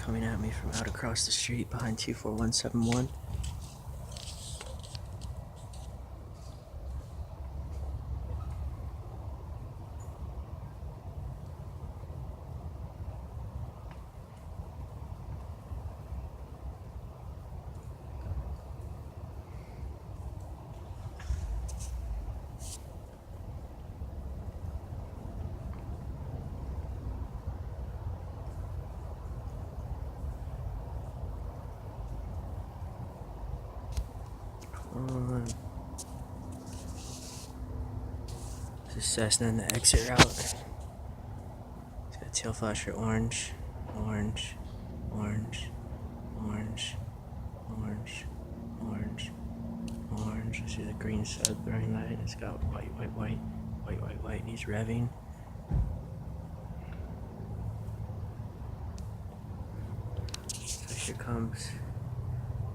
coming at me from out across the street behind 24171. This is Cessna in the exit route. It's got tail flasher orange, orange, orange, orange, orange, orange, orange. I see the green sub green light. It's got white, white, white, white, white, white, and he's revving. So here comes,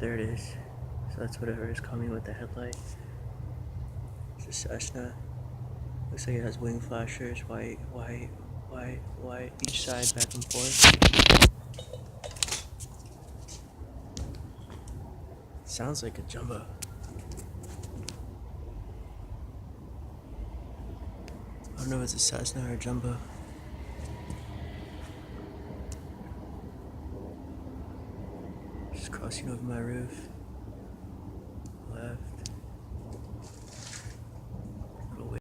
there it is. So that's whatever is coming with the headlight. It's a Cessna. Looks like it has wing flashers, white, white, white, white, each side back and forth. Sounds like a jumbo. I don't know if it's a Cessna or a jumbo. Just crossing over my roof.